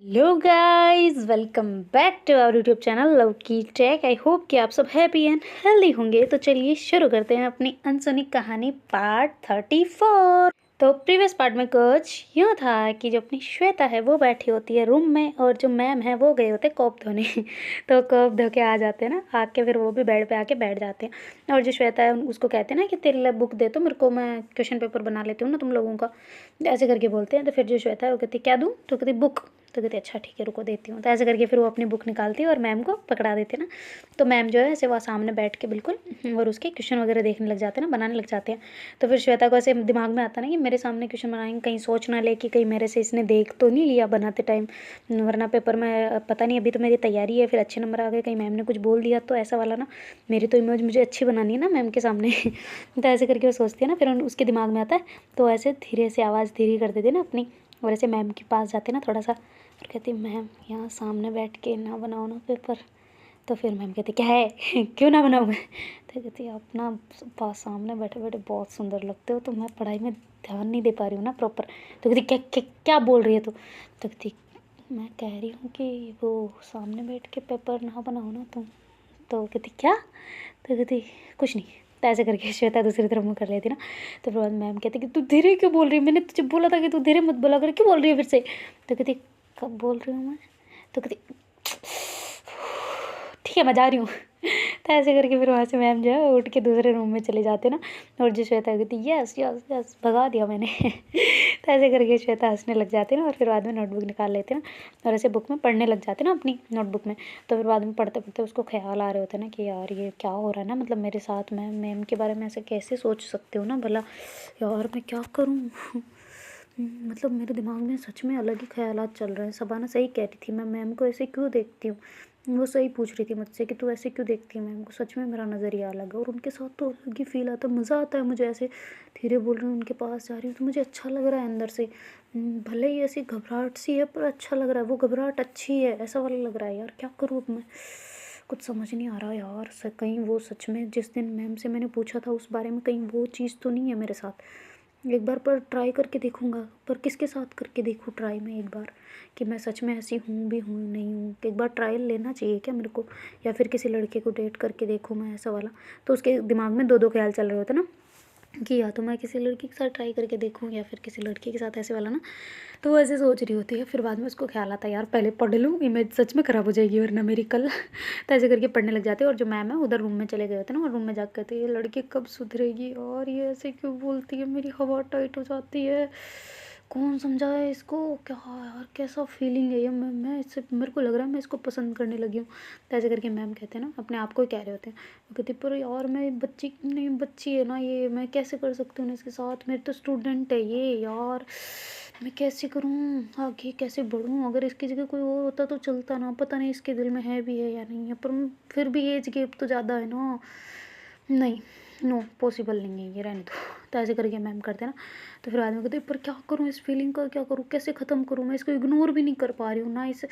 Hello guys, welcome back to our YouTube channel love की tech. I hope कि आप सब हैप्पी एंड हेल्दी होंगे। तो चलिए शुरू करते हैं अपनी अनसुनी कहानी पार्ट 34। तो प्रीवियस पार्ट में कुछ यूँ था कि जो अपनी श्वेता है वो बैठी होती है रूम में और जो मैम है वो गए होते कॉप धोने तो कॉप धो के आ जाते हैं ना, आके फिर वो भी बेड पे आके बैठ जाते हैं। और जो श्वेता है उसको कहते हैं ना कि तेरे लिए बुक दे तो मेरे को, मैं क्वेश्चन पेपर बना लेती हूँ ना तुम लोगों का, ऐसे करके बोलते हैं। तो फिर जो श्वेता है वो कहती क्या दूँ, तो कहती बुक। तो कहती अच्छा ठीक है रुको देती हूँ। तो ऐसे करके फिर वो अपनी बुक निकालती है और मैम को पकड़ा देते ना। तो मैम जो है ऐसे वहाँ सामने बैठ के बिल्कुल और उसके क्वेश्चन वगैरह देखने लग जाते हैं ना, बनाने लग जाते हैं। तो फिर श्वेता को ऐसे दिमाग में आता ना कि मेरे सामने क्वेश्चन बनाएंगे, कहीं सोच ना ले कि कहीं मेरे से इसने देख तो नहीं लिया बनाते टाइम, वरना पेपर में पता नहीं। अभी तो मेरी तैयारी है, फिर अच्छे नंबर आ गए, कहीं मैम ने कुछ बोल दिया तो ऐसा वाला ना। मेरी तो इमेज मुझे अच्छी बनानी है ना मैम के सामने तो ऐसे करके वो सोचती है ना, फिर उसके दिमाग में आता है। तो ऐसे धीरे से आवाज़ धीरे कर देती है ना अपनी, और ऐसे मैम के पास जाते ना थोड़ा सा और कहती मैम यहाँ सामने बैठ के ना बनाओ ना पेपर। तो फिर मैम कहती क्या है क्यों ना बनाऊँ मैं। तो कहती अपना पास सामने बैठे बैठे बहुत सुंदर लगते हो, तो मैं पढ़ाई में ध्यान नहीं दे पा रही हूँ ना प्रॉपर। तो कहती क्या क्या क्या बोल रही है तो कहती मैं कह रही हूँ कि वो सामने बैठ के पेपर ना बनाओ ना तुम। तो कहती क्या, तो कहती कुछ नहीं। तो ऐसे करके श्वेता दूसरी तरफ मुँह कर लेती ना। तो फिर बाद मैम कहती कि तू धीरे क्यों बोल रही है, मैंने तुझे बोला था कि तू धीरे मत बोला कर, क्यों बोल रही है फिर से। तो कहती कब बोल रही हूँ मैं। तो कहती ठीक है मैं जा रही हूँ तो ऐसे करके फिर वहाँ से मैम जो है उठ के दूसरे रूम में चले जाते ना। और जो श्वेता कहती यस यस यस भगा दिया मैंने तो ऐसे करके श्वेता हंसने लग जाती ना, और फिर बाद में नोटबुक निकाल लेते ना और ऐसे बुक में पढ़ने लग जाते ना अपनी नोटबुक में। तो फिर बाद में पढ़ते पढ़ते उसको ख्याल आ रहे होते ना कि यार ये क्या हो रहा है ना, मतलब मेरे साथ में मैम के बारे में ऐसे कैसे सोच सकते हो ना भला, यार मैं क्या करूँ मतलब मेरे दिमाग में सच में अलग ही ख्यालात चल रहे हैं। सबाना सही कह रही थी, मैं मैम को ऐसे क्यों देखती हूँ। वो सही पूछ रही थी मुझसे कि तू ऐसे क्यों देखती है मैम को, सच में मेरा नज़रिया अलग है और उनके साथ तो अलग ही फील आता है, मज़ा आता है मुझे। ऐसे धीरे बोल रही हूँ उनके पास जा रही हूँ तो मुझे अच्छा लग रहा है अंदर से। भले ही ऐसी घबराहट सी है पर अच्छा लग रहा है, वो घबराहट अच्छी है ऐसा वाला लग रहा है। यार क्या करूँ अब मैं, कुछ समझ नहीं आ रहा यार। कहीं वो सच में जिस दिन मैम से मैंने पूछा था उस बारे में कहीं वो चीज़ तो नहीं है मेरे साथ। एक बार पर ट्राई करके देखूँगा, पर किसके साथ करके देखूँ ट्राई में एक बार, कि मैं सच में ऐसी हूँ भी हूँ नहीं हूँ। एक बार ट्रायल लेना चाहिए क्या मेरे को, या फिर किसी लड़के को डेट करके देखूँ मैं ऐसा वाला। तो उसके दिमाग में दो दो ख्याल चल रहे होते ना कि या तो मैं किसी लड़की के साथ ट्राई करके देखूँ या फिर किसी लड़के के साथ ऐसे वाला ना। तो वो ऐसे सोच रही होती है, फिर बाद में उसको ख्याल आता है यार पहले पढ़ लूँ, इमेज सच में ख़राब हो जाएगी वरना मेरी कल तो ऐसे करके पढ़ने लग जाते हैं। और जो मैम है उधर रूम में चले गए होते हैं ना, और रूम में जाकर कहते हैं ये लड़की कब सुधरेगी और ये ऐसे क्यों बोलती है, मेरी हवा टाइट हो जाती है, कौन समझाए इसको। क्या यार कैसा फीलिंग है ये, मैं इससे मेरे को लग रहा है मैं इसको पसंद करने लगी हूँ। तो ऐसे करके मैम कहते हैं ना, अपने आप को ही कह रहे होते हैं। वो कहती पर यार मैं बच्ची नहीं, बच्ची है ना ये, मैं कैसे कर सकती हूँ इसके साथ, मेरे तो स्टूडेंट है ये यार, मैं कैसे करूँ आगे कैसे बढ़ूँ। अगर इसकी जगह कोई और होता तो चलता ना, पता नहीं इसके दिल में है भी है या नहीं है, पर फिर भी एज गैप तो ज़्यादा है ना, नहीं नो पॉसिबल नहीं है ये, रहने दो। तो ऐसे करके मैम करते ना। तो फिर आदमी कहते पर क्या करूँ इस फीलिंग का, क्या करूँ कैसे ख़त्म करूँ, मैं इसको इग्नोर भी नहीं कर पा रही हूँ ना इसे।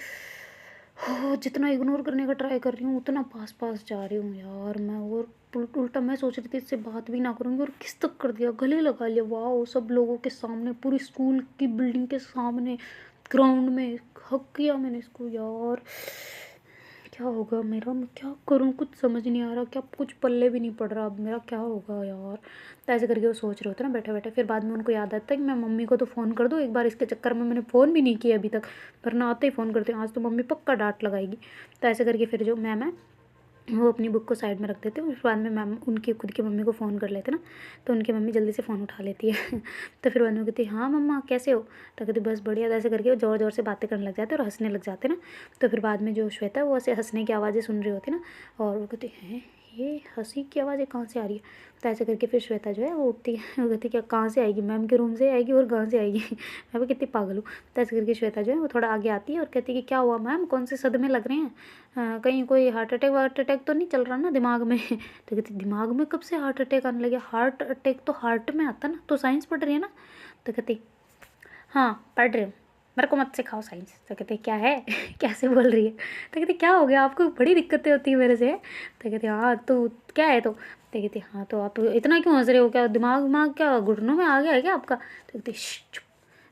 हो जितना इग्नोर करने का ट्राई कर रही हूँ उतना पास पास जा रही हूँ यार मैं। और उल्टा मैं सोच रही थी इससे बात भी ना करूँगी, और किस तक कर दिया, गले लगा लिया, वाह सब लोगों के सामने, पूरी स्कूल की बिल्डिंग के सामने, ग्राउंड में हक किया मैंने इसको। यार क्या होगा मेरा, मैं क्या करूँ कुछ समझ नहीं आ रहा, क्या कुछ पल्ले भी नहीं पड़ रहा अब मेरा, क्या होगा यार। तो ऐसे करके वो सोच रहे होते ना बैठे बैठे। फिर बाद में उनको याद आता है कि मैं मम्मी को तो फ़ोन कर दूँ एक बार, इसके चक्कर में मैंने फ़ोन भी नहीं किया अभी तक, पर ना आते ही फ़ोन करते हैं, आज तो मम्मी पक्का डांट लगाएगी। तो ऐसे करके फिर जो मैम है वो अपनी बुक को साइड में रख देते हैं, और बाद में मैम उनकी खुद की मम्मी को फ़ोन कर लेते ना। तो उनकी मम्मी जल्दी से फ़ोन उठा लेती है तो फिर बाद में कहती है हाँ मम्मा कैसे हो। तो कहती बस बढ़िया। तो ऐसे करके वो ज़ोर ज़ोर से बातें करने लग जाते हैं और हंसने लग जाते हैं ना। तो फिर बाद में जो श्वेता है वो ऐसे हंसने की आवाज़ें सुन रही होती है ना, और वो कहती हैं ये हंसी की आवाज़ें कहाँ से आ रही है। तो ऐसे करके फिर श्वेता जो है वो उठती है, वो कहती क्या कहाँ से आएगी, मैम के रूम से आएगी और कहाँ से आएगी मैं भी कितनी पागल हूँ। तो ऐसे करके श्वेता जो है वो थोड़ा आगे आती है और कहती है कि क्या हुआ मैम, कौन से सदमे लग रहे हैं, कहीं कोई हार्ट अटैक वार्ट अटैक तो नहीं चल रहा ना दिमाग में तो कहती दिमाग में कब से हार्ट अटैक आने लगे, हार्ट अटैक तो हार्ट में आता ना, तो साइंस पढ़ रही है ना। तो कहती हाँ पढ़ रही हूँ, मेरे को मत सिखाओ साइंस। तो कहते क्या है कैसे बोल रही है। तो कहते क्या हो गया आपको, बड़ी दिक्कतें होती है मेरे से। तो कहते हाँ तो क्या है, तो कहती हाँ तो आप इतना क्यों हंस रहे हो, क्या दिमाग दिमाग क्या घुटनों में आ गया है क्या आपका। तो कहती चुप।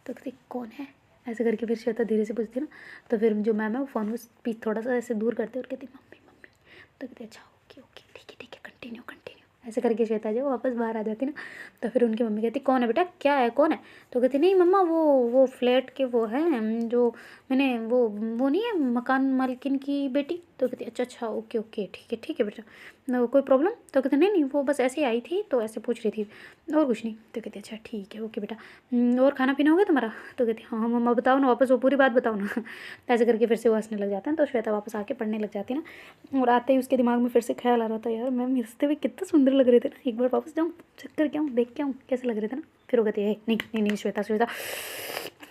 तो कहती कौन है, ऐसे करके फिर श्वेता धीरे से पूछती ना, तो फिर जो मैम है वो फ़ोन को स्पीच थोड़ा सा ऐसे दूर करते और कहती मम्मी मम्मी। तो कहती अच्छा ओके ओके ठीक है कंटिन्यू कंटिन्यू। ऐसे करके श्वेता जो वापस बाहर आ जाती ना, तो फिर उनकी मम्मी कहती कौन है बेटा, क्या है, कौन है। तो कहती नहीं मम्मा वो फ्लैट के वो हैं जो मैंने वो नहीं है मकान मालकिन की बेटी। तो कहती अच्छा ओके ओके ठीक है बेटा, कोई प्रॉब्लम। तो कहते नहीं वो बस ऐसे ही आई थी तो ऐसे पूछ रही थी और कुछ नहीं। तो कहती अच्छा ठीक है ओके बेटा, और खाना पीना हो गया तुम्हारा। तो कहती हाँ मम्मा बताओ ना, वापस वो पूरी बात बताओ ना। ऐसे करके फिर से वो हंसने लग जाते हैं। तो श्वेता वापस आके पढ़ने लग जाती है ना, और आते ही उसके दिमाग में फिर से ख्याल आ रहा था यार मैम हंसते हुए कितना सुंदर लग रहे थे ना, एक बार वापस जाऊँ चेक करके आऊँ देख के आऊँ कैसे लग रहे थे ना। फिर वो कहती है नहीं श्वेता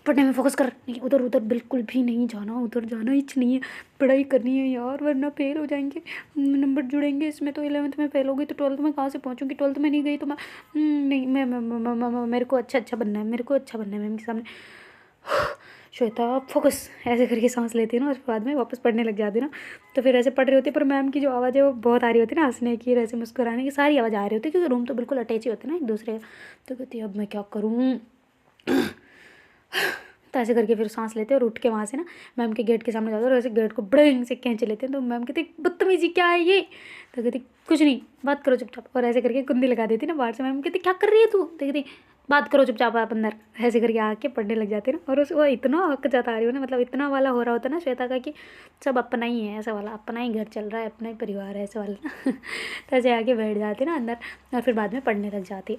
पढ़ने में फोकस कर, नहीं उधर बिल्कुल भी नहीं जाना, उधर जाना ही नहीं है, पढ़ाई करनी है यार वरना फेल हो जाएंगे, नंबर जुड़ेंगे इसमें। तो 11th में फेल हो गई तो 12th में कहाँ से पहुँचूँगी, 12th में नहीं गई तो मैं नहीं मैं मेरे को अच्छा बनना है, मेरे को अच्छा बनना है मैम के सामने। श्वेता फोकस, ऐसे करके सांस लेती है ना, और बाद में वापस पढ़ने लग जाती है ना। तो फिर ऐसे पढ़ रही होती है पर मैम की जो आवाज़ है वो बहुत आ रही होती है ना, हंसने की ऐसे मुस्कुराने की सारी आवाज़ आ रही होती है, क्योंकि रूम तो बिल्कुल अटैच ही होते हैं ना एक दूसरे। तो कहती है अब मैं क्या करूँ। तो ऐसे करके फिर सांस लेते हैं और उठ के वहाँ से ना मैम के गेट के सामने जाते हैं और ऐसे गेट को बड़े से खींच लेते हैं। तो मैम कहती बदतमीजी क्या है ये। तो कहती कुछ नहीं बात करो चुपचाप, और ऐसे करके कुंडी लगा देती ना बाहर से। मैम कहती क्या कर रही है तू। तो कहती बात करो चुपचाप आप अंदर। ऐसे करके आके पढ़ने लग जाते ना, और उस वो इतना हक जता रही हो ना, मतलब इतना वाला हो रहा होता ना श्वेता का कि सब अपना ही है, ऐसा वाला अपना ही घर चल रहा है, अपना ही परिवार है ऐसा वाला ना। तो ऐसे आके बैठ जाते ना अंदर, और फिर बाद में पढ़ने लग जाती।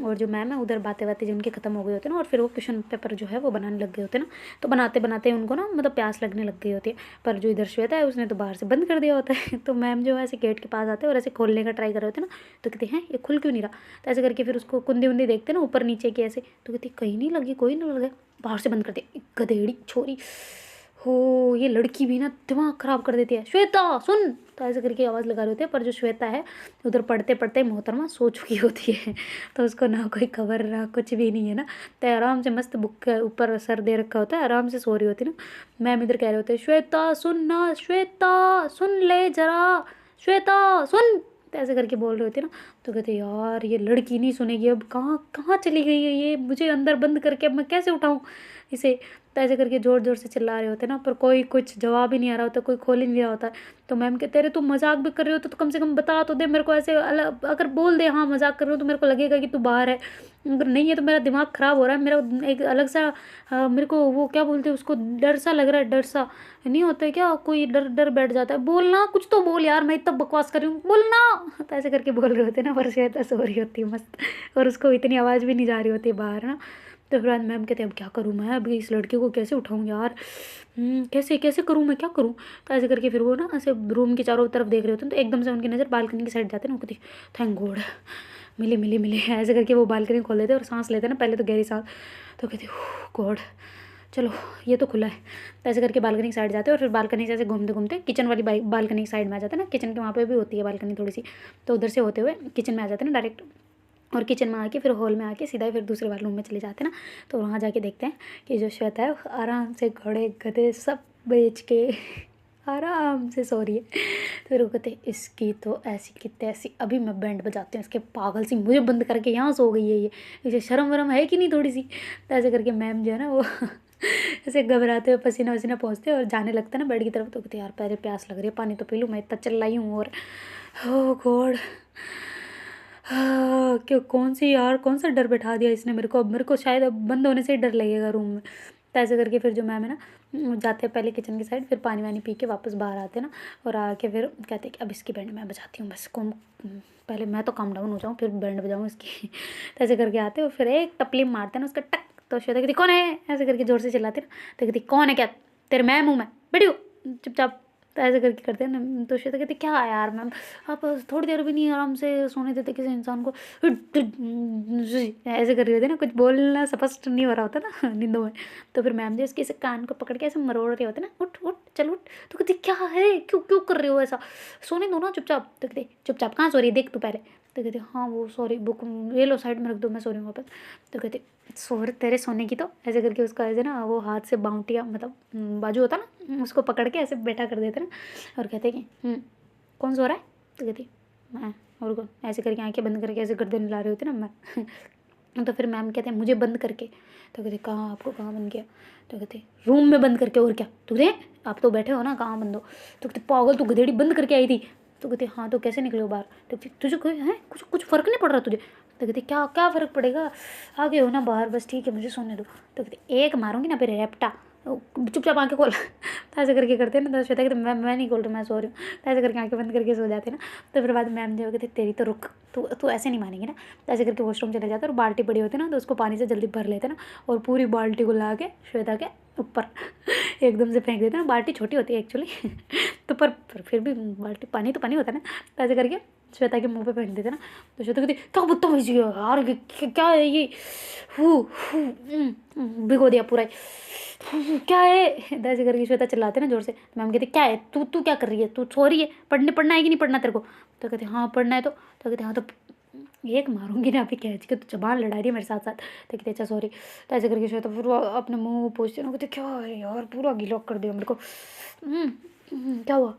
और जो मैम है उधर बातें जिनकी ख़त्म हो गई होती है ना, और फिर वो क्वेश्चन पेपर जो है वो बनाने लग गए होते ना। तो बनाते बनाते उनको ना मतलब प्यास लगने लग गई होती है, पर जो इधर श्वेता है उसने तो बाहर से बंद कर दिया होता है। तो मैम जो है ऐसे गेट के पास आते हैं और ऐसे खोलने का ट्राई कर रहे होते हैं ना, तो कहते हैं ये खुल क्यों नहीं रहा। तो ऐसे करके फिर उसको कुंदी उंदी देखते ना ऊपर नीचे की ऐसे, तो कहती कहीं नहीं लगी, कोई नहीं लगा, बाहर से बंद कर दिया। गधेड़ी छोरी हो, ये लड़की भी ना दिमाग ख़राब कर देती है। श्वेता सुन। तो ऐसे करके आवाज़ लगा रहे होते हैं, पर जो श्वेता है उधर पढ़ते पढ़ते मोहतरमा सो चुकी होती है। तो उसको ना कोई खबर ना कुछ भी नहीं है ना, तो आराम से मस्त बुक के ऊपर सर दे रखा होता है, आराम से सो रही होती है ना। मैम इधर कह रहे होते हैं श्वेता सुन ना, श्वेता सुन ले जरा, श्वेता सुन। तो ऐसे करके बोल रहे होते ना। तो कहते यार ये लड़की नहीं सुनेगी, अब कहाँ कहाँ चली गई है ये, मुझे अंदर बंद करके अब मैं कैसे उठाऊँ इसे। तो ऐसे करके ज़ोर ज़ोर से चिल्ला रहे होते ना, पर कोई कुछ जवाब ही नहीं आ रहा होता, कोई खोल ही नहीं रहा होता। तो मैम कहते अरे तू मजाक भी कर रहे हो तो कम से कम बता तो दे मेरे को, ऐसे अलग अगर बोल दे हाँ मजाक कर रहे हो तो मेरे को लगेगा कि तू बाहर है, अगर नहीं है तो मेरा दिमाग ख़राब हो रहा है, मेरा एक अलग सा मेरे को वो क्या बोलते हैं उसको, डर सा लग रहा है, डर सा नहीं होता है क्या, कोई डर डर बैठ जाता है। बोलना कुछ तो बोल यार, मैं इतना बकवास कर रही हूँ बोलना। तो ऐसे करके बोल रहे होते ना, पर श्वेता सो रही होती है मस्त, और उसको इतनी आवाज़ भी नहीं जा रही होती है बाहर ना। तो फिर मैम कहते हैं अब क्या करूँ मैं, अभी इस लड़के को कैसे उठाऊँ यार, कैसे कैसे करूँ मैं, क्या करूँ। तो ऐसे करके फिर वो ना ऐसे रूम के चारों तरफ देख रहे होते हैं, तो एकदम से उनकी नज़र बालकनी की साइड जाते हैं ना, वो कहती थैंक गॉड मिले। ऐसे करके वो बालकनी खोल देते और सांस लेते हैं ना, पहले तो गहरी सांस। तो कहते गॉड चलो ये तो खुला है। तो ऐसे करके बालकनी की साइड जाते हैं, और फिर बालकनी से ऐसे घूमते घूमते किचन वाली बालकनी की साइड में आ जाते हैं ना, किचन के वहाँ पे भी होती है बालकनी थोड़ी सी। तो उधर से होते हुए किचन में आ जाते हैं ना डायरेक्ट, और किचन में आके फिर हॉल में आके सीधा ही फिर दूसरे वाले रूम में चले जाते हैं ना। तो वहाँ जाके देखते हैं कि जो श्वेता है आराम से घोड़े गधे सब बेच के आराम से सो रही है। तो फिर वो कहते इसकी तो ऐसी की तैसी, अभी मैं बैंड बजाती हूँ इसके, पागल सी मुझे बंद करके यहाँ सो गई है ये, इसे शर्म वरम है कि नहीं थोड़ी सी। तो ऐसे करके मैम जो है ना वो ऐसे घबराते हुए पसीना वसीना पहुँचते और जाने लगता है ना बेड की तरफ। तो कहते यार पहले प्यास लग रही है, पानी तो पी लूँ, मैं इतना चिल्लाई हूँ। और ओ गॉड क्यों कौन सा डर बैठा दिया इसने मेरे को, अब मेरे को शायद अब बंद होने से ही डर लगेगा रूम में। तो ऐसे करके फिर जो मैम है ना जाते हैं पहले किचन की साइड, फिर पानी वानी पी के वापस बाहर आते हैं ना, और आके फिर कहते हैं कि अब इसकी बैंड मैं बजाती हूँ, बस कौन पहले मैं तो काम डाउन हो जाऊँ फिर बैंड बजाऊँ इसकी। तो ऐसे करके आते और फिर एक टपली मारते हैं ना उसका टक। तो श्वेता कहती कौन है, ऐसे करके ज़ोर से चिल्लाते ना। तो कहती कौन है क्या, तेरे मैम हूँ मैं, बैठी हो चुपचाप। तो ऐसे करके करते हैं ना। तो श्वेता कहती क्या है यार मैम, आप थोड़ी देर भी नहीं आराम से सोने देते किसी इंसान को, ऐसे कर रही होती ना, कुछ बोलना स्पष्ट नहीं हो रहा होता ना नींदों में। तो फिर मैम जो इसके ऐसे कान को पकड़ के ऐसे मरोड़ रहे होते ना, उठ उठ चल उठ। तो कहती क्या है, क्यों क्यों कर रहे हो ऐसा, सोने दो ना चुपचाप। तो कहती चुपचाप कहाँ सो रही है, देख तू पहले। तो कहती हाँ वो सॉरी बुक ये लो साइड में रख दो, मैं सो रही हूँ वापस। तो कहती सोर तेरे सोने की, तो ऐसे करके उसका ऐसे ना वो हाथ से बाउंटिया मतलब बाजू होता ना, उसको पकड़ के ऐसे बैठा कर देते ना, और कहते कि कौन सो रहा है। तो कहती मैं, और कौन, ऐसे करके आंखें बंद करके ऐसे गर्दन हिला रही होती ना मैं। तो फिर मैम कहते हैं मुझे बंद करके। तो कहते कहाँ, आपको कहाँ बंद किया? तो कहते रूम में बंद करके, और क्या? तो कहते आप तो बैठे हो ना, कहाँ बंद हो? तो कहते पागल, तू गधेड़ी बंद करके आई थी। तो कहते हाँ, तो कैसे निकले हो बाहर? तो कहते तुझे कोई है कुछ कुछ फ़र्क नहीं पड़ रहा तुझे? तो कहते क्या क्या फ़र्क पड़ेगा, आ गए हो ना बाहर, बस ठीक है, मुझे सोने दो। तो कहते एक मारूंगी ना फिर रेपटा, चुपचाप आंखें खोल। तो ऐसे करके करते हैं ना, तो श्वेता कहते मैं नहीं खोल रही, मैं सो रही हूँ। तो ऐसे करके आंखें बंद करके सो जाते हैं ना। तो फिर बाद मैम जो कहते तेरी तो रुक, तू ऐसे नहीं मानेंगी ना। तो ऐसे करके वॉशरूम चले जाते हैं, और बाल्टी पड़ी होती है ना, तो उसको पानी से जल्दी भर लेते हैं ना, और पूरी बाल्टी को ला के श्वेता के ऊपर एकदम से फेंक देते हैं ना। बाल्टी छोटी होती है एक्चुअली तो पर फिर भी बाल्टी, पानी तो पानी होता है ना। तो ऐसे करके श्वेता के मुंह पे फेंक देते ना। तो श्वेता कहती क्या बदतमीजी है यार, क्या है ये, भिगो दिया पूरा ही। क्या है? तो ऐसे करके श्वेता चिल्लाते ना जोर से। तो मैम कहती क्या है, तू क्या कर रही है, तू सो रही है, पढ़ना है कि नहीं पढ़ना तेरे को? तो कहते हाँ पढ़ना है। तो कहते हाँ, तो एक मारूंगी ना अभी, कह के तो जबान लड़ा रही है मेरे साथ साथ। तो कहते अच्छा सॉरी। तो ऐसे करके श्वेता फिर वो अपने मुंह पूछते ना, कहते क्या है यार, पूरा गिला कर दिया मेरे को। क्या हुआ?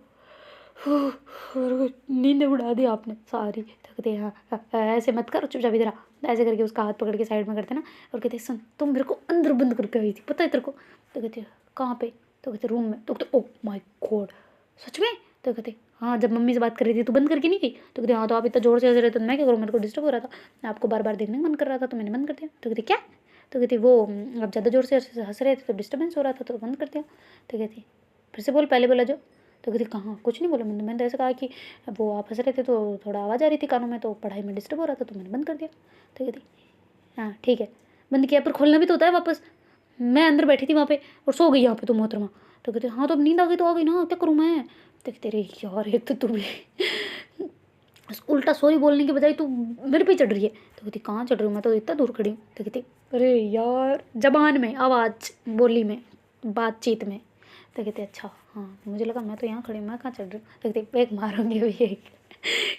नींद उड़ा दी आपने सारी। तो कहते हाँ ऐसे मत कर, चुपचाप इधर आ। ऐसे करके उसका हाथ पकड़ के साइड में करते ना, और कहते सुन, तुम मेरे को अंदर बंद करके आई थी, पता है तेरे को? तो कहते कहाँ पे? तो कहते रूम में। तो कहते ओ माय गॉड, सच में? तो कहते हाँ, जब मम्मी से बात कर रही थी तो बंद करके नहीं गई? तो कहते हाँ, तो आप इतना जोर से हंस रहे थे तो मैं क्या करूँ, मेरे को डिस्टर्ब हो रहा था, आपको बार बार देखने का मन कर रहा था तो मैंने बंद कर दिया। तो कहते क्या? तो कहती वो आप ज़्यादा जोर से हंस रहे थे तो डिस्टर्बेंस हो रहा था तो बंद कर दिया। तो कहती फिर से बोल, पहले बोला जो। तो कहती कहाँ, कुछ नहीं बोला मैंने तो ऐसा कहा कि वो आप हंस रहे थे तो थोड़ा आवाज़ आ रही थी कानों में, तो पढ़ाई में डिस्टर्ब हो रहा था तो मैंने बंद कर दिया। तो कहती हाँ ठीक है, बंद किया, पर खोलना भी तो होता है वापस, मैं अंदर बैठी थी वहाँ पे और सो गई यहाँ पे तुम मोहतरमा। तो कहते हाँ, तो अब नींद आ गई तो आ गई ना, क्या करूँ मैं? तो कहते अरे यार, एक तो तू भी उल्टा सॉरी बोलने के बजाय तू मेरे पे चढ़ रही है। तो कहती कहाँ चढ़ रही हूँ, मैं तो इतना दूर खड़ी हूँ। तो कहती अरे यार, जबान में, आवाज़, बोली में, बातचीत में। तो कहते अच्छा हाँ, मुझे लगा मैं तो यहाँ खड़ी हूँ, मैं कहाँ चढ़ रही हूँ। तो कहती एक मारूंगी भी एक।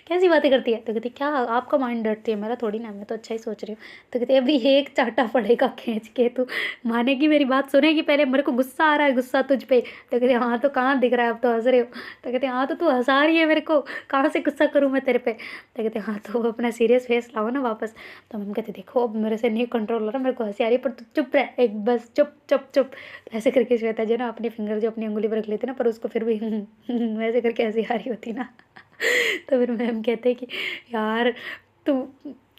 कैसी बातें करती है? तो कहती क्या आपका माइंड डरती है, मेरा थोड़ी ना, मैं तो अच्छा ही सोच रही हूँ। तो कहती अभी एक चाटा पड़ेगा खींच के, तू मानेगी मेरी बात, सुनेगी पहले, मेरे को गुस्सा आ रहा है, गुस्सा तुझ पे। तो कहती हाँ, तो कहाँ दिख रहा है, अब तो हंस रहे हो। तो कहते हाँ, तो तू हंसा रही है मेरे को, कहाँ से गुस्सा करूँ मैं तेरे पे? तो कहते हाँ, तो अपना सीरियस फेस लाओ ना वापस। तो हम कहते देखो अब मेरे से नहीं कंट्रोल हो रहा, मेरे को हंसी आ रही है, पर तू चुप रह एक, बस चुप चुप चुप। तो ऐसे करके श्वेता जो ना अपने फिंगर जो अपनी उंगली पर रख लेते ना, पर उसको फिर भी वैसे करके हंसी आ रही होती ना। तो फिर मैम कहते कि यार तू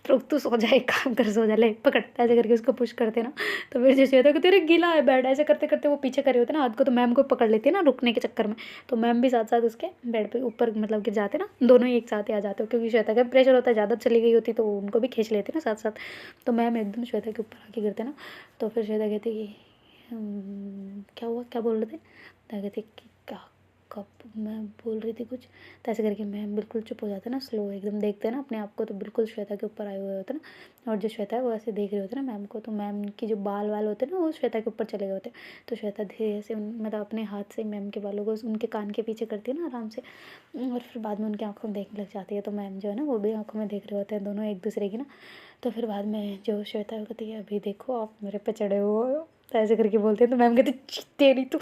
रुक, तू सो जा, एक काम कर, सो जा, ले पकड़। ऐसे करके उसको पुश करते ना। तो फिर जैसे होता है कि तेरे गीला है बेड, ऐसे करते करते वो पीछे करे होते ना हाथ को, तो मैम को पकड़ लेती है ना रुकने के चक्कर में। तो मैम भी साथ साथ उसके बेड पे ऊपर मतलब गिर जाते ना, दोनों ही एक साथ ही आ जाते हो, क्योंकि श्वेता का प्रेशर होता है, ज़्यादा चली गई होती तो उनको भी खींच लेते ना साथ साथ। तो मैम एकदम श्वेता के ऊपर आके गिरते ना। तो फिर श्वेता कहती कि क्या हुआ, क्या बोल रहे थे? तो कहते कि क्या, कब मैं बोल रही थी कुछ। तो ऐसे करके मैम बिल्कुल चुप हो जाते ना, स्लो एकदम देखते ना अपने आप को, तो बिल्कुल श्वेता के ऊपर आए हुए होते ना, और जो श्वेता है वो ऐसे देख रहे होते ना मैम को। तो मैम की जो बाल वाल होते ना वो श्वेता के ऊपर चले गए होते। तो श्वेता धीरे से मतलब अपने हाथ से मैम के बालों को उनके कान के पीछे करती है ना आराम से, और फिर बाद में उनकी आँखों में देखने लग जाती है। तो मैम जो है ना वो भी आँखों में देख रहे होते हैं दोनों एक दूसरे की ना। तो फिर बाद में जो श्वेता है वो कहती है अभी देखो आप मेरे पे चढ़े हुए हो। तो ऐसे करके बोलते हैं। तो मैम कहती तेरी तो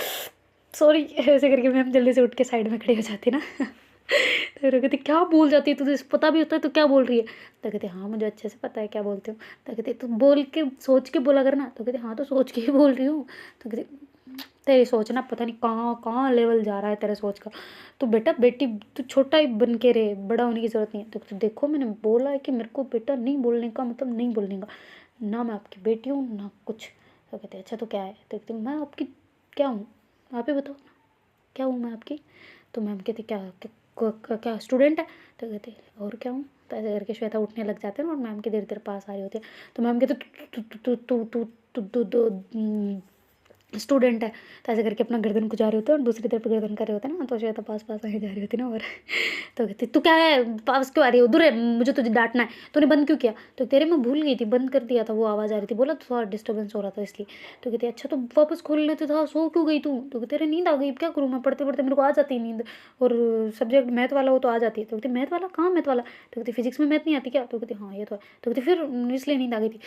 सॉरी, ऐसे करके मैम जल्दी से उठ के साइड में खड़ी हो जाती ना। तो फिर वो कहती क्या बोल जाती है, तुझे पता भी होता है तो क्या बोल रही है? तो कहते हाँ, मुझे अच्छे से पता है क्या बोलती हूँ। तो कहते तू बोल के सोच के बोला करना। तो कहते हाँ, तो सोच के ही बोल रही हूँ। तो कहते तेरी सोचना पता नहीं कहाँ कहाँ लेवल जा रहा है तेरे सोच का। तो बेटा बेटी तू छोटा ही बन के रहे, बड़ा होने की ज़रूरत नहीं है। तो देखो मैंने बोला है कि मेरे को बेटा नहीं बोलने का मतलब नहीं बोलने का, ना मैं आपकी बेटी हूँ ना कुछ। तो कहते अच्छा तो क्या है? तो कहते मैं आपकी क्या हूँ, आप ही बताओ ना, क्या हूँ मैं आपकी? तो मैम कहते क्या क्या स्टूडेंट है? तो कहते और क्या हूँ? तो ऐसे करके श्वेता उठने लग जाते हैं और मैम के देर देर पास आ रही होती है। तो मैम कहते तू तू तू तू तू तू तू स्टूडेंट है। तो ऐसे करके अपना गर्दन खुजा रहे होते हैं और दूसरी तरफ गर्दन कर रहे होते हैं ना। तो श्वेता पास पास आगे जा रही होती ना, और तो कहती तू क्या है, पास क्यों आ रही है, दूर है, मुझे तुझे डांटना है, तूने बंद क्यों किया? तो तेरे मैं भूल गई थी, बंद कर दिया था, वो आवाज़ आ रही थी, बोला तो थोड़ा डिस्टर्बेंस हो रहा था इसलिए। तो कहती अच्छा तो वापस खोल लेते था, सो क्यों गई तू? तो कहते तेरे नींद आ गई, क्या करूँ मैं, पढ़ते पढ़ते मेरे को आ जाती है नींद, और सब्जेक्ट मैथ वाला हो तो आ जाती है। तो कहती मैथ वाला कहाँ मैथ वाला? तो कहती फिजिक्स में मैथ नहीं आती क्या? तो कहती हाँ ये तो है। तो कहती फिर इसलिए नींद आ गई थी।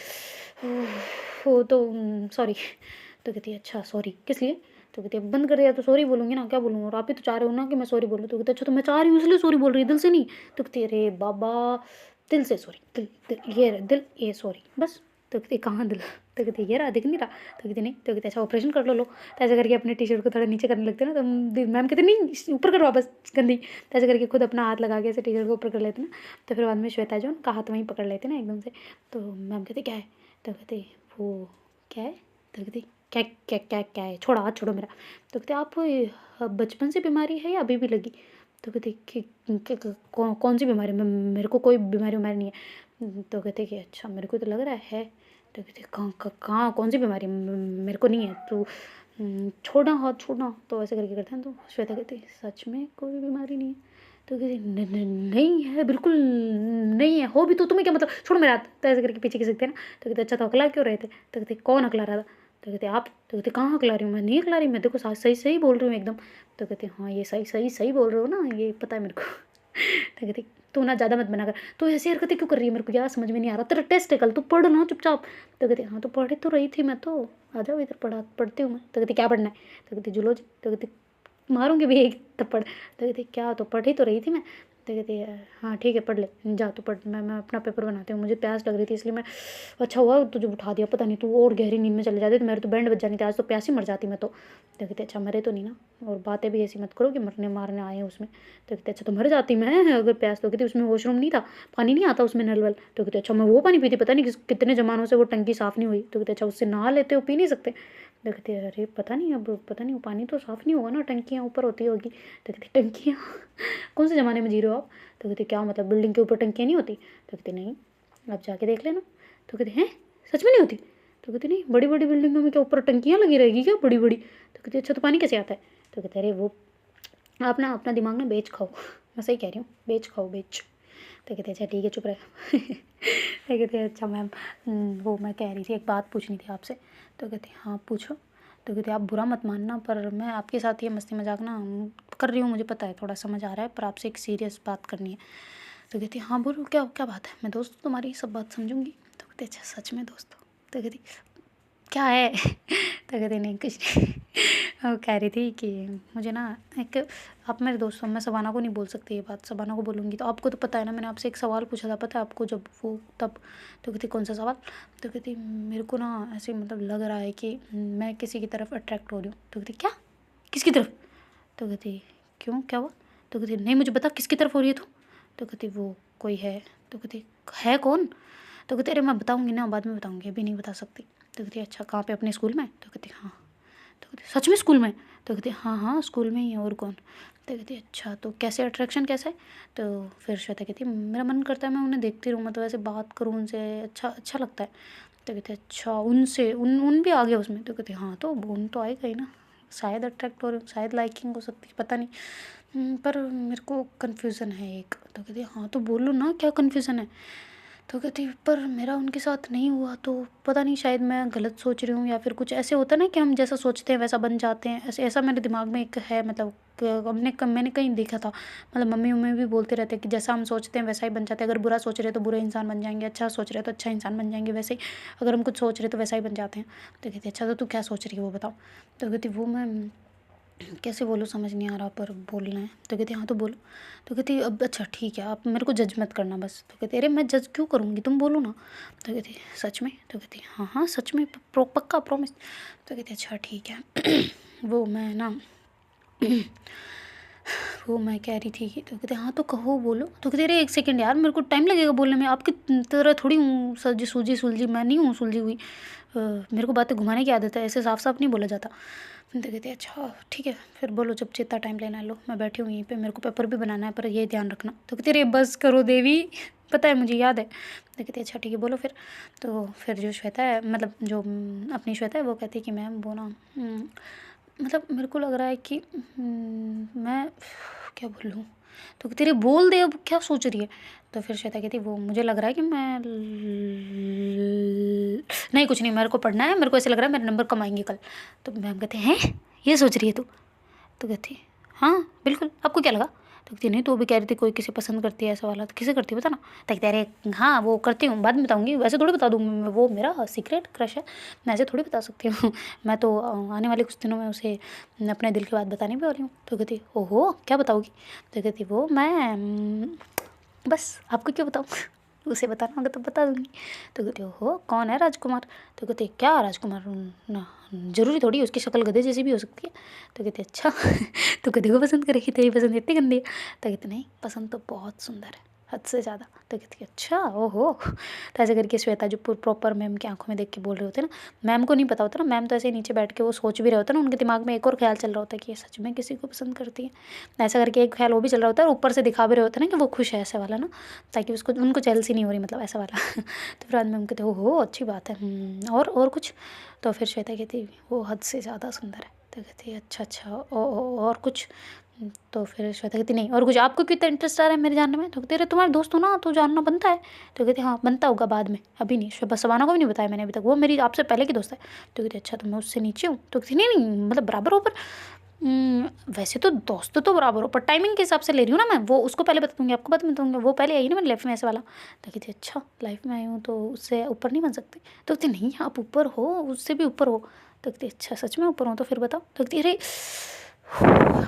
वो तो सॉरी। तो कहती है अच्छा सॉरी किस लिए? तो कहती है बंद कर दिया तो सॉरी बोलूँगी ना, क्या बोलूँ, और आप ही तो चाह रहे हो ना कि मैं सॉरी बोलूँ। तो कहते अच्छा तो मैं चाह रही हूँ इसलिए सॉरी बोल रही है, दिल से नहीं? तो कहती अरे बाबा दिल से सॉरी, दिल दिल ये दिल ये सॉरी बस। तो कहती कहाँ दिल, तो कहती ये रहा, दिख नहीं रहा, तो कहती नहीं, तो कहती अच्छा ऑपरेशन कर लो। तो ऐसे करके अपने टी शर्ट को थोड़ा नीचे करने लगते ना, तो मैम कहते नहीं ऊपर कर वापस गंदी, तो ऐसे करके खुद अपना हाथ लगा के ऐसे टी शर्ट को ऊपर कर लेते ना। तो फिर बाद में श्वेता जो उनका हाथ वहीं पकड़ लेते ना एकदम से। तो मैम कहते क्या है, तो कहते वो क्या है, तो कहती क्या क्या क्या क्या है, छोड़ो हाथ छोड़ो मेरा। तो कहते आप बचपन से बीमारी है या अभी भी लगी। तो कहते कौन सी बीमारी, मेरे को कोई बीमारी नहीं है। तो कहते कि अच्छा मेरे को तो लग रहा है। तो कहते कहाँ कौन सी बीमारी, मेरे को नहीं है, तो छोड़ना हाथ छोड़ना। तो ऐसे करके करते हैं। तो श्वेता कहती सच में कोई बीमारी नहीं है। तो कहती नहीं है, बिल्कुल नहीं है, हो भी तो तुम्हें क्या मतलब, छोड़ो मेरा हाथ। तो ऐसे करके पीछे खिसकते हैं ना। तो कहते अच्छा तो अकला क्यों रहे थे। तो कहते कौन अकला रहा था। तो कहते आप। तो कहते कहाँ अकला रही हूँ, मैं नहीं अकला रही, मैं देखो सही सही बोल रही हूँ एकदम। तो कहते हाँ ये सही बोल रहे हो ना, ये पता है मेरे को। तो कहते तू ना ज़्यादा मत बना कर, तू ऐसी हरकतें क्यों कर रही है, मेरे को यार समझ में नहीं आ रहा, तेरा टेस्ट है कल, तू पढ़ ना चुपचाप। तो कहते हाँ तो पढ़ी तो रही थी मैं, तो आ जाओ इधर पढ़ती हूँ मैं। तो कहते क्या पढ़ना है। तो कहते जूलॉजी। तो कहते मारूंगी भी एक थप्पड़। तो कहते क्या, तो पढ़ी तो रही थी मैं। तो कहती हाँ ठीक है पढ़ ले, जा तो पढ़, मैं अपना पेपर बनाती हूँ, मुझे प्यास लग रही थी इसलिए मैं, अच्छा हुआ तुझे उठा दिया, पता नहीं तू और गहरी नींद में चले जाते तो मेरे तो बैंड बज जानी थी, आज तो प्यास ही मर जाती मैं तो। कहते अच्छा मरे तो नहीं ना, और बातें भी ऐसी मत करो कि मरने मारने आए हैं उसमें। तो कहते अच्छा तो मर जाती मैं अगर प्यास। तो कहती उसमें वॉशरूम नहीं था, पानी नहीं आता उसमें नल वल। तो कहते अच्छा मैं वो पानी पीती, पता नहीं कितने ज़मानों से वो टंकी साफ़ नहीं हुई। तो कहते अच्छा उससे नहा लेते हो, पी नहीं सकते। तो कहते अरे पता नहीं, अब पता नहीं वो पानी तो साफ़ नहीं होगा ना, टंकियाँ ऊपर होती होगी। तो कहते टंकियाँ कौन से ज़माने में जी रहे हो आप। तो कहते क्या मतलब बिल्डिंग के ऊपर टंकियाँ नहीं होती। तो कहते नहीं, आप जाके देख लेना। तो कहते हैं सच में नहीं होती। तो कहते नहीं, बड़ी बड़ी बिल्डिंगों में क्या ऊपर टंकियाँ लगी रहेगी क्या बड़ी बड़ी। तो कहते अच्छा तो पानी कैसे आता है। तो कहते अरे वो आप ना अपना दिमाग ना बेच खाओ, मैं सही कह रही हूँ, बेच खाओ बेच। तो कहते अच्छा ठीक है चुप रहे। तो कहते अच्छा मैम वो मैं कह रही थी एक बात पूछनी थी आपसे। तो कहती हाँ पूछो। तो कहते आप बुरा मत मानना, पर मैं आपके साथ ये मस्ती मजाक ना कर रही हूँ, मुझे पता है थोड़ा समझ आ रहा है, पर आपसे एक सीरियस बात करनी है। तो कहती हाँ बोलो क्या क्या बात है, मैं दोस्त हूँ तुम्हारी, सब बात समझूंगी। तो कहते अच्छा सच में दोस्त हो। तो कहती क्या है। तो कहती नहीं कुछ नहीं। वो कह रही थी कि मुझे ना एक, आप मेरे दोस्त हो, मैं सबाना को नहीं बोल सकती ये बात, सबाना को बोलूँगी तो आपको तो पता है ना, मैंने आपसे एक सवाल पूछा था पता है आपको जब वो तब। तो कहती कौन सा सवाल। तो कहती मेरे को ना ऐसे मतलब लग रहा है कि मैं किसी की तरफ अट्रैक्ट हो रही हूँ। तो कहती क्या, किसकी तरफ। तो कहती क्यों क्या हुआ। तो कहती नहीं मुझे बता किसकी तरफ हो रही है तू। तो कहती वो कोई है। तो कहती है कौन। तो कहती अरे मैं बताऊँगी ना, बाद में बताऊँगी, अभी नहीं बता सकती। तो कहती अच्छा कहाँ पे, अपने स्कूल में। तो कहती हाँ। तो कहती सच में स्कूल में। तो कहती हाँ हाँ स्कूल में ही है, और कौन। तो कहती अच्छा तो कैसे, अट्रैक्शन कैसा है। तो फिर श्वेता कहती मेरा मन करता है मैं उन्हें देखती रहूँ, मतलब ऐसे बात करूँ उनसे, अच्छा अच्छा लगता है। तो कहते अच्छा उनसे उन भी आ गया उसमें। तो कहती हाँ तो उन तो आएगा ही ना, शायद अट्रैक्ट हो रही हूँ, शायद लाइकिंग हो सकती है, पता नहीं। पर मेरे को कन्फ्यूज़न है एक। तो कहती हाँ तो बोलो ना क्या कन्फ्यूज़न है। तो कहती पर मेरा उनके साथ नहीं हुआ, तो पता नहीं शायद मैं गलत सोच रही हूँ, या फिर कुछ ऐसे होता है ना कि हम जैसा सोचते हैं वैसा बन जाते हैं, ऐसे ऐसा मेरे दिमाग में एक है, मतलब मैंने कहीं देखा था, मतलब मम्मी मम्मी भी बोलते रहते हैं कि जैसा हम सोचते हैं वैसा ही बन जाते हैं, अगर बुरा सोच रहे हैं तो बुरे इंसान बन जाएंगे, अच्छा सोच रहे हैं तो अच्छा इंसान बन जाएंगे, वैसे ही अगर हम कुछ सोच रहे हैं तो वैसा ही बन जाते हैं। तो कहती अच्छा तो तू क्या सोच रही है वो बताओ। तो कहती वो मैं कैसे बोलूँ समझ नहीं आ रहा, पर बोलना है। तो कहती हाँ तो बोलो। तो कहती अब अच्छा ठीक है आप मेरे को जज मत करना बस। तो कहती अरे मैं जज क्यों करूँगी, तुम बोलो ना। तो कहती सच में। तो कहती हाँ हाँ सच में, पक्का प्रॉमिस। तो कहती अच्छा ठीक है। वो मैं ना वो मैं कह रही थी कि, तो कहते हाँ तो कहो बोलो। तो कहते अरे एक सेकंड यार मेरे को टाइम लगेगा बोलने में, आपकी तरह थोड़ी हूँ सजी सूझी सुलझी, मैं नहीं हूँ सुलझी हुई, मेरे को बातें घुमाने की आदत है, ऐसे साफ साफ नहीं बोला जाता। तो कहते अच्छा ठीक है फिर बोलो जब जितना टाइम लेना है लो, मैं बैठी हूँ यहीं पे, मेरे को पेपर भी बनाना है पर ये ध्यान रखना। तो कहते अरे बस करो देवी, पता है मुझे याद है। तो कहते अच्छा ठीक है बोलो फिर। तो फिर जो श्वेता है, मतलब जो अपनी श्वेता है, वो कहती है कि मैम वो ना मतलब मेरे को लग रहा है कि मैं क्या बोलूँ। तो तेरे बोल दे अब क्या सोच रही है। तो फिर श्वेता कहती वो मुझे लग रहा है कि मैं नहीं कुछ नहीं, मेरे को पढ़ना है, मेरे को ऐसे लग रहा है मेरे नंबर कम आएंगे कल। तो मैम कहते हैं ये सोच रही है तू। तो कहती हाँ बिल्कुल, आपको क्या लगा। तो कहती नहीं तो वो भी कह रही थी कोई किसी पसंद करती है ऐसा वाला, तो किसे करती है बता ना। तो कहते अरे हाँ वो करती हूँ, बाद में बताऊँगी, वैसे थोड़ी बता दूँ, वो मेरा सीक्रेट क्रश है, मैं ऐसे थोड़ी बता सकती हूँ। मैं तो आने वाले कुछ दिनों में उसे अपने दिल की बात बताने भी वाली हूँ। तो कहती ओहो क्या बताओगी। तो कहती वो मैं बस आपको क्यों बताऊँ। उसे बताना होगा तो बता दूँगी। तो कहती हो कौन है राजकुमार? तो कहते क्या राजकुमार ना, ज़रूरी थोड़ी है उसकी शक्ल गधे जैसी भी हो सकती है। तो कहते अच्छा तो गधे को पसंद करेगी, तेरी पसंद इतनी गंदी है? तो कहते नहीं, पसंद तो बहुत सुंदर है, हद से ज़्यादा। तो कहती अच्छा ओहो। तो ऐसे करके श्वेता जो प्रॉपर मैम की आंखों में देख के बोल रहे होते ना, मैम को नहीं पता होता ना, मैम तो ऐसे ही नीचे बैठ के वो सोच भी रहे होते ना, उनके दिमाग में एक और ख्याल चल रहा होता है कि ये सच में किसी को पसंद करती है। ऐसा करके एक ख्याल वो भी चल रहा होता है और ऊपर से दिखा भी रहे होते हैं ना कि वो खुश है, ऐसा वाला ना, ताकि उसको उनको जेलसी नहीं हो रही, मतलब ऐसा वाला तो फिर बाद में हम कहते हो अच्छी बात है। और कुछ? तो फिर श्वेता कहती वो हद से ज़्यादा सुंदर है। तो कहती अच्छा अच्छा और कुछ? तो फिर श्वेता कहती नहीं और कुछ, आपको क्यों इतना इंटरेस्ट आ रहा है मेरे जानने में? तो कहते अरे तुम्हारे दोस्त हो ना, तो जानना बनता है। तो कहते हाँ बनता होगा बाद में, अभी नहीं। बस शबाना को भी नहीं बताया मैंने अभी तक, वो मेरी आपसे पहले की दोस्त है। तो कहते अच्छा तो मैं उससे नीचे हूँ? तो कहती नहीं नहीं मतलब बराबर हो, पर वैसे तो दोस्त तो बराबर हो, पर टाइमिंग के हिसाब से ले रही हूँ ना मैं, वो उसको पहले बता दूँगी, आपको बता दूँगी, वो पहले आई ना मेरी लाइफ में, ऐसे वाला। तो कहती अच्छा लाइफ में आई हूँ तो उससे ऊपर नहीं बन सकती? तो कहती नहीं आप ऊपर हो, उससे भी ऊपर हो। तो कहती अच्छा सच में ऊपर हो तो फिर बताओ। तो कहती अरे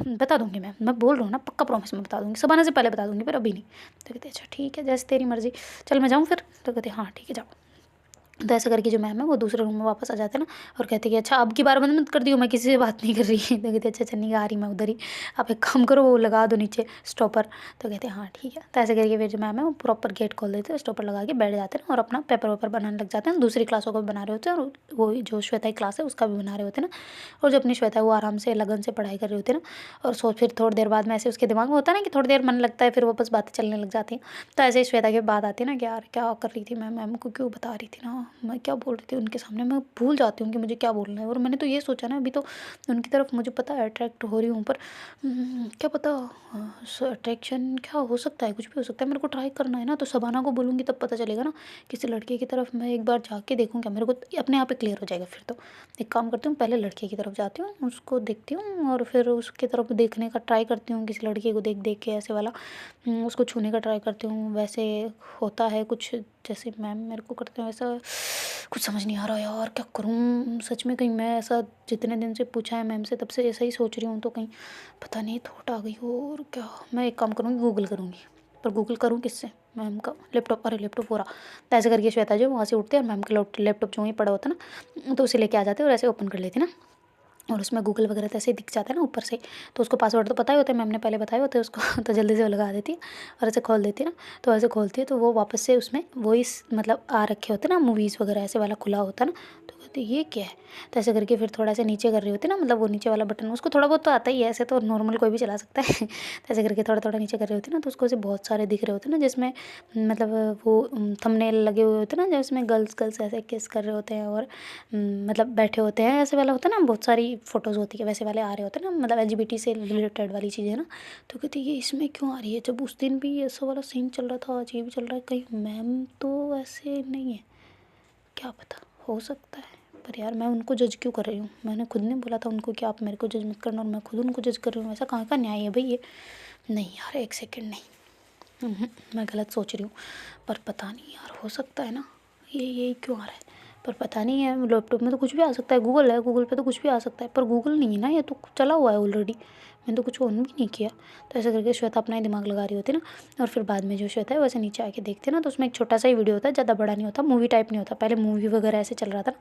बता दूँगी मैं बोल रहा हूँ ना, पक्का प्रॉमिस मैं बता दूँगी, शबाना से पहले बता दूँगी, पर अभी नहीं। तो कहती अच्छा ठीक है जैसे तेरी मर्ज़ी, चल मैं जाऊँ फिर? तो कहती हाँ ठीक है जाओ। तो ऐसा करके जो मैम है वो दूसरे रूम में वापस आ जाते हैं ना, और कहते कि अच्छा अब की बार बंद मत कर दियो, मैं किसी से बात नहीं कर रही। तो कहते अच्छा चन्नी आ रही मैं उधर ही, आप एक काम करो वो लगा दो नीचे स्टॉपर। तो कहते हाँ ठीक है। तो ऐसे करके फिर जो मैम है वो प्रॉपर गेट खोल देते हैं, स्टॉपर लगा के बैठ जाते हैं और अपना पेपर वेपर बनाने लग जाते हैं। दूसरी क्लासों को भी बना रहे होते हैं और वो जो श्वेता की क्लास है उसका भी बना रहे होते हैं ना। और जो अपनी श्वेता है वो आराम से लगन से पढ़ाई कर रही होती है ना। और फिर थोड़ी देर बाद में ऐसे उसके दिमाग में होता है ना कि थोड़ी देर मन लगता है, फिर वापस बातें चलने लग जाती हैं। तो ऐसे ही श्वेता की बात आती है ना कि यार क्या कर रही थी मैम को क्यों बता रही थी ना, मैं क्या बोल रही थी उनके सामने, मैं भूल जाती हूँ कि मुझे क्या बोलना है। और मैंने तो ये सोचा ना अभी तो उनकी तरफ मुझे पता है अट्रैक्ट हो रही हूँ, पर क्या पता अट्रैक्शन क्या हो सकता है, कुछ भी हो सकता है, मेरे को ट्राई करना है ना। तो शबाना को बोलूँगी तब पता चलेगा ना, किसी लड़के की तरफ मैं एक बार जाके देखूँ क्या, मेरे को अपने आप ही क्लियर हो जाएगा। फिर तो एक काम करती हूँ, पहले लड़के की तरफ जाती हूँ, उसको देखती हूँ और फिर उसकी तरफ देखने का ट्राई करती हूँ, किसी लड़के को देख देख के ऐसे वाला उसको छूने का ट्राई करती हूँ। वैसे होता है कुछ जैसे मैम मेरे को करते हैं वैसा, कुछ समझ नहीं आ रहा यार क्या करूँ सच में। कहीं मैं ऐसा जितने दिन से पूछा है मैम से तब से ऐसा ही सोच रही हूँ, तो कहीं पता नहीं थोट आ गई हो। और क्या, मैं एक काम करूँगी गूगल करूँगी, पर गूगल करूँ किससे? मैम का लैपटॉप, अरे लैपटॉप हो रहा। तो ऐसे करके श्वेता जो वहाँ से उठते हैं और मैम का लैपटॉप जो वहीं पड़ा होता ना, तो उसे लेके आ जाते हैं और ऐसे ओपन कर लेते ना। और उसमें गूगल वगैरह तो ऐसे दिख जाता है ना ऊपर से, तो उसको पासवर्ड तो पता ही होता है, मैम ने पहले बताए होते हैं उसको तो जल्दी से वो लगा देती है और ऐसे खोल देती है ना। तो ऐसे खोलती है तो वो वापस से उसमें वॉइस मतलब आ रखे होते हैं ना मूवीज़ वगैरह, ऐसे वाला खुला होता है ना। तो कहते ये क्या है? तो ऐसे करके फिर थोड़ा सा नीचे कर रही होती है ना, मतलब वो नीचे वाला बटन उसको थोड़ा बहुत तो आता ही है, ऐसे तो नॉर्मल कोई भी चला सकता है। तो ऐसे करके थोड़ा थोड़ा नीचे कर रही होती है ना, तो उसको ऐसे बहुत सारे दिख रहे होते हैं ना, जिसमें मतलब वो थंबनेल लगे हुए होते हैं ना, जिसमें गर्ल्स ऐसे किस कर रहे होते हैं और मतलब बैठे होते हैं, ऐसे वाला होता है ना, बहुत सारी फ़ोटोज़ होती है वैसे वाले आ रहे होते हैं ना, मतलब एलजीबीटी से रिलेटेड वाली चीज़ें ना। तो कहती है ये इसमें क्यों आ रही है, जब उस दिन भी ऐसा वाला सीन चल रहा था, आज ये भी चल रहा है, कहीं मैम तो ऐसे नहीं है, क्या पता हो सकता है। पर यार मैं उनको जज क्यों कर रही हूँ? मैंने खुद ने बोला था उनको कि आप मेरे को जज मत करना, और मैं खुद उनको जज कर रही हूँ, ऐसा कहाँ का न्याय है भाई ये? नहीं यार एक सेकेंड नहीं, मैं गलत सोच रही हूँ। पर पता नहीं यार, हो सकता है ना ये क्यों आ रहा है, पर पता नहीं है। लैपटॉप में तो कुछ भी आ सकता है, गूगल है, गूगल पे तो कुछ भी आ सकता है, पर गूगल नहीं है ना, ये तो चला हुआ है ऑलरेडी, मैंने तो कुछ ऑन भी नहीं किया। तो ऐसा करके श्वेता अपना ही दिमाग लगा रही होती है ना। और फिर बाद में जो श्वेता है वैसे नीचे आके देखते हैं ना, तो उसमें एक छोटा सा ही वीडियो होता है, ज़्यादा बड़ा नहीं होता, मूवी टाइप नहीं होता, पहले मूवी वगैरह ऐसे चल रहा था ना।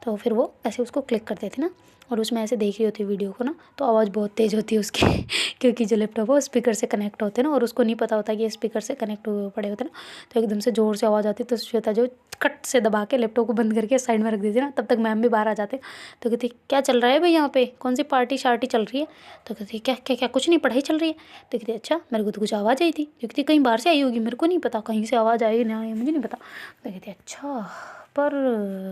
तो फिर वो ऐसे उसको क्लिक कर देती ना, और उसमें ऐसे देख रही होती है वीडियो को ना, तो आवाज़ बहुत तेज़ होती है उसकी क्योंकि जो लैपटॉप है वो स्पीकर से कनेक्ट होते हैं ना, और उसको नहीं पता होता कि ये स्पीकर से कनेक्ट हुए पड़े होते हैं ना। तो एकदम से ज़ोर से आवाज़ आती है, तो श्वेता जो कट से दबा के लैपटॉप को बंद करके साइड में रख देती है ना, तब तक मैम भी बाहर आ जाते हैं। तो कहती क्या चल रहा है भाई यहाँ पे, कौन सी पार्टी शार्टी चल रही है? तो कहती क्या क्या क्या, कुछ नहीं पढ़ाई चल रही है। तो कहती अच्छा मेरे को तो कुछ आवाज़ आई थी। तो कहती कहीं बाहर से आई होगी, मेरे को नहीं पता कहीं से आवाज़ आई ना आई मुझे नहीं पता। तो कहती अच्छा पर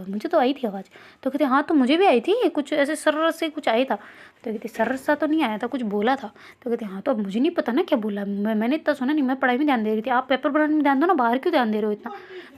मुझे तो आई थी आवाज़। तो कहती हाँ तो मुझे भी आई थी, कुछ ऐसे सर्र से कुछ आई था। तो कहती सर्र सा तो नहीं आया था, कुछ बोला था। तो कहती हाँ तो अब मुझे नहीं पता ना क्या बोला, मैंने इतना सुना नहीं, मैं पढ़ाई में ध्यान दे रही थी, आप पेपर बनाने में ध्यान दो ना, बाहर क्यों ध्यान दे रहे हो इतना?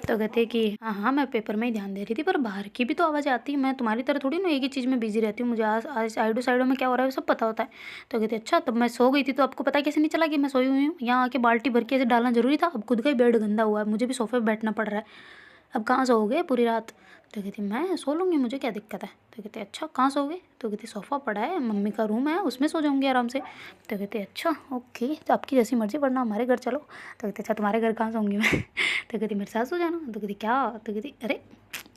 तो कहते कि हाँ हाँ मैं पेपर में ही ध्यान दे रही थी, पर बाहर की भी तो आवाज़ आती है, मैं तुम्हारी तरह थोड़ी ना एक ही चीज़ में बिजी रहती हूँ, मुझे आज साइडों में क्या हो रहा है वो सब पता होता है। तो कहते अच्छा तब मैं सो गई थी, तो आपको पता कैसे नहीं चला कि मैं सोई हुई हूँ? यहाँ आके बाल्टी भर के ऐसे डालना जरूरी था? अब खुद का ही बेड गंदा हुआ है, मुझे भी सोफे पर बैठना पड़ रहा है। अब कहाँ सोओगे पूरी रात? तो कहती मैं सो लूँगी, मुझे क्या दिक्कत है। तो कहते अच्छा कहाँ सोओगे? तो कहती सोफ़ा पड़ा है, मम्मी का रूम है, उसमें सो जाऊँगी आराम से। तो कहते अच्छा ओके, तो आपकी जैसी मर्ज़ी, वरना हमारे घर चलो। तो कहते अच्छा तुम्हारे घर कहाँ सोऊंगी मैं? तो कहती मेरे साथ सो जाना। तो कहती क्या? तो कहती अरे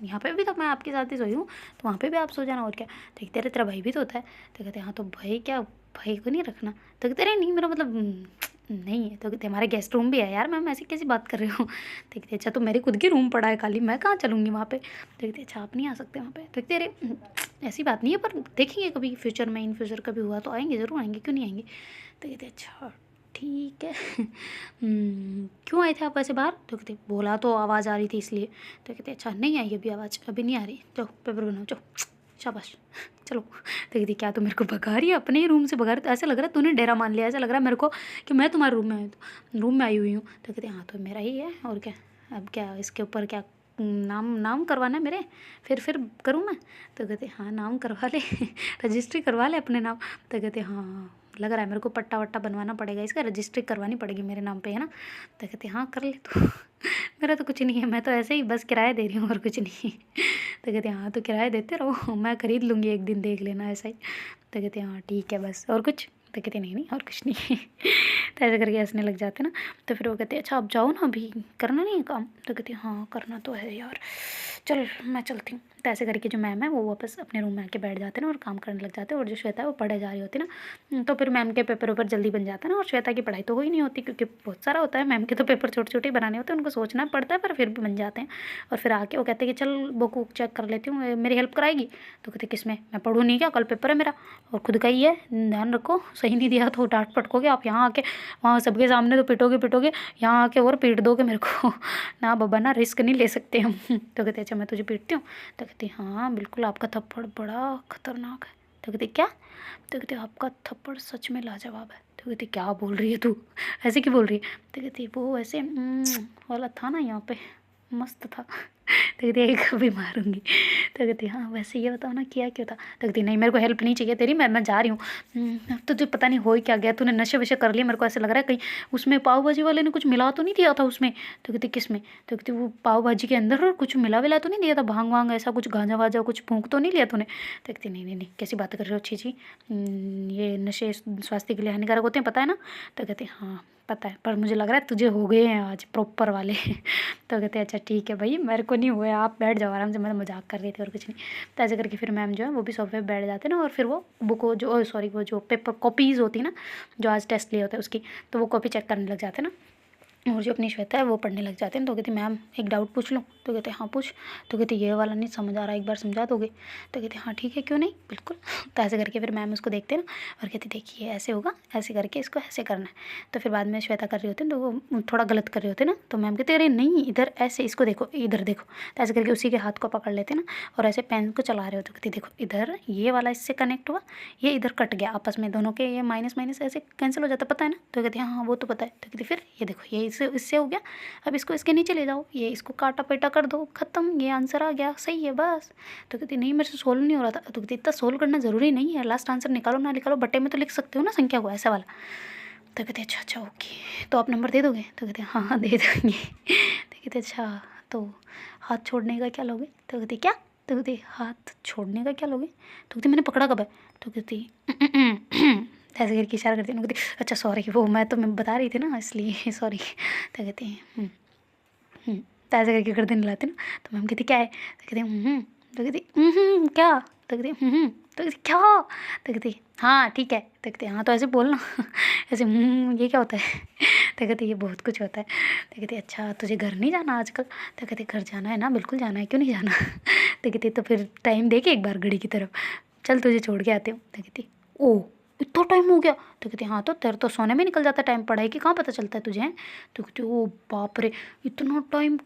यहाँ पे भी तो मैं आपके साथ ही सोई हूँ, तो वहाँ पे भी आप सो जाना और क्या। तो कहते अरे तेरा भाई भी तो होता है। तो कहते हाँ तो भाई क्या, भाई को नहीं रखना? तो कहते अरे नहीं मेरा मतलब नहीं है। तो कहते हमारे गेस्ट रूम भी है यार मैम, ऐसी कैसी बात कर रहे हो? तो कहते अच्छा तो मेरी खुद की रूम पड़ा है खाली, मैं कहाँ चलूँगी वहाँ पे? तो कहते अच्छा आप नहीं आ सकते वहाँ पे। तो कहते अरे ऐसी बात नहीं है, पर देखेंगे कभी फ्यूचर में, इन फ्यूचर कभी हुआ तो आएंगे, ज़रूर आएंगे, क्यों नहीं आएंगे। तो कहते अच्छा ठीक है। क्यों आए थे आप वैसे बाहर? तो कहते बोला तो आवाज़ आ रही थी इसलिए। तो कहते अच्छा नहीं आई अभी आवाज़, अभी नहीं आ रही, जाओ पेपर बनाओ जाओ, शाबाश चलो। तो कहती क्या तू मेरे को भगा रही है? अपने ही रूम से भगा रही? तो ऐसा लग रहा है तूने डेरा मान लिया, ऐसा लग रहा है मेरे को कि मैं तुम्हारे रूम में आई हुई हूँ। तो कहते हाँ तो मेरा ही है और क्या, अब क्या इसके ऊपर क्या नाम करवाना है मेरे, फिर करूँ मैं? तो कहते हाँ नाम करवा ले, रजिस्ट्री करवा ले अपने नाम। तो कहते हाँ लग रहा है मेरे को पट्टा वट्टा बनवाना पड़ेगा, इसका रजिस्ट्री करवानी पड़ेगी मेरे नाम पे, है ना? तो कहते हाँ कर ले तू। मेरा तो कुछ नहीं है, मैं तो ऐसे ही बस किराया दे रही हूँ और कुछ नहीं। तो कहते हाँ तो किराया देते रहो, मैं खरीद लूँगी एक दिन, देख लेना ऐसा ही। तो कहते हाँ ठीक है बस, और कुछ? तो कहते नहीं और कुछ नहीं। तो ऐसे करके हंसने लग जाते ना। तो फिर वो कहते अच्छा आप जाओ ना, अभी करना नहीं है काम? तो कहती हाँ करना तो है यार, चल मैं चलती हूँ। तो ऐसे करके जो मैम है वो वापस अपने रूम में आके बैठ जाते ना और काम करने लग जाते हैं, और जो श्वेता है वो पढ़े जा रही होती ना। तो फिर मैम के पेपर ऊपर जल्दी बन जाता है ना, और श्वेता की पढ़ाई तो हो ही नहीं होती क्योंकि बहुत सारा होता है। मैम के तो पेपर छोटे छोटे बनाने होते हैं, उनको सोचना पड़ता है, पर फिर भी बन जाते हैं। और फिर आके वो कहते हैं कि चल बुक वुक चेक कर लेती हूँ, मेरी हेल्प कराएगी? तो कहते किस में? मैं पढ़ूँ नहीं क्या, कल पेपर है मेरा, और खुद का ही है, ध्यान रखो, सही नहीं दिया तो डांट पटकोगे आप, यहाँ आके वहाँ सबके सामने तो पिटोगे, यहाँ आके और पीट दोगे मेरे को। ना बाबा ना, रिस्क नहीं ले सकते हम। तो कहते अच्छा मैं तुझे पीटती हूँ? तो कहती हाँ बिल्कुल, आपका थप्पड़ बड़ा खतरनाक है। तो कहती क्या? तो कहती आपका थप्पड़ सच में लाजवाब है। तो कहती क्या बोल रही है तू, ऐसे क्यों बोल रही है? तो कहती वो ऐसे वाला था ना यहाँ पे, मस्त था। तो कहती एक भी मारूंगी। तो कहती हाँ वैसे ये बताओ ना किया क्यों था? तो कहती नहीं मेरे को हेल्प नहीं चाहिए तेरी, मैं जा रही हूँ। अब तुझे पता नहीं हो ही क्या गया, तूने नशे वशे कर लिए, मेरे को ऐसा लग रहा है कहीं उसमें पाव भाजी वाले ने कुछ मिला तो नहीं दिया था उसमें? तो कहती किस में? तो कहती वो पाव भाजी के अंदर और कुछ मिला विला तो नहीं दिया था, भांग वांग ऐसा कुछ, गांजा वाजा कुछ फूंक तो नहीं लिया तूने? तो कहती नहीं कैसी बात कर रहे हो, छी ये नशे स्वास्थ्य के लिए हानिकारक होते हैं, पता है ना? तो कहती हाँ पता है, पर मुझे लग रहा है तुझे हो गए हैं आज प्रॉपर वाले। तो कहते अच्छा ठीक है भाई, मेरे को नहीं हुआ, आप बैठ जाओ आराम से, मैं मजाक कर रही थी और कुछ नहीं। तो ऐसे करके फिर मैम जो है वो भी सोफे पे बैठ जाते हैं ना, और फिर वो बुक जो सॉरी वो जो पेपर कॉपीज़ होती है ना, जो आज टेस्ट लिए होते हैं उसकी, तो वो कॉपी चेक करने लग जाते हैं ना, और जो अपनी श्वेता है वो पढ़ने लग जाते हैं। तो कहती मैम एक डाउट पूछ लूँ? तो कहते हाँ पूछ। तो कहती ये वाला नहीं समझ आ रहा, एक बार समझा दोगे? तो कहते हाँ ठीक है क्यों नहीं, बिल्कुल। तो ऐसे करके फिर मैम उसको देखते हैं ना, और कहती देखिए ऐसे होगा, ऐसे करके इसको ऐसे करना है। तो फिर बाद में श्वेता कर रही होती है तो वो थोड़ा गलत कर रहे होते हैं ना, तो मैम कहते अरे नहीं इधर ऐसे, इसको देखो इधर देखो। तो ऐसे करके उसी के हाथ को पकड़ लेते हैं ना, और ऐसे पेन को चला रहे होते। कहती देखो इधर ये वाला इससे कनेक्ट हुआ, ये इधर कट गया आपस में, दोनों के ये माइनस माइनस ऐसे कैंसिल हो जाता, पता है ना? तो कहती हाँ वो तो पता है। तो कहती फिर ये देखो ये इससे हो गया, अब इसको इसके नीचे ले जाओ, ये इसको काटा पेटा कर दो, खत्म, ये आंसर आ गया, सही है बस। तो कहती नहीं मेरे से सोल्व नहीं हो रहा था। तो कहती इतना सोल्व करना ज़रूरी नहीं है, लास्ट आंसर निकालो ना निकालो, बट्टे में तो लिख सकते हो ना संख्या को, ऐसा वाला। तो कहते अच्छा ओके, तो आप नंबर दे दोगे? तो कहते हाँ दे देंगे। तो कहते अच्छा तो हाथ छोड़ने का क्या लोगे? तो कहते क्या? तो कहती हाथ छोड़ने का क्या लोगे? तो कहती मैंने पकड़ा कब है? तो कहती ऐसे करके इशारा करती है। कहती अच्छा सॉरी, वो मैं बता रही थी ना इसलिए सॉरी। तो कहती हैं तो ऐसे करके गर्दन हिलाते ना। तो मैम कहती क्या है? तो कहती तो कहती क्या? तो कहती तो कहती क्या? तो कहती हाँ ठीक है। तो कहती हाँ तो ऐसे बोलना। ऐसे ये क्या होता है? तो कहती ये बहुत कुछ होता है। तो कहती अच्छा तुझे घर नहीं जाना आजकल? तो कहती घर जाना है ना, बिल्कुल जाना है, क्यों नहीं जाना? तो कहती तो फिर टाइम दे के एक बार घड़ी की तरफ, चल तुझे छोड़ के आती हूँ। तो कहती ओ इतना टाइम हो गया? तो कहती हाँ तो तेरे तो सोने में निकल जाता टाइम, पढ़ाई की कहाँ पता चलता है तुझे हैं? तो कहती ओ बाप रे इतना टाइम,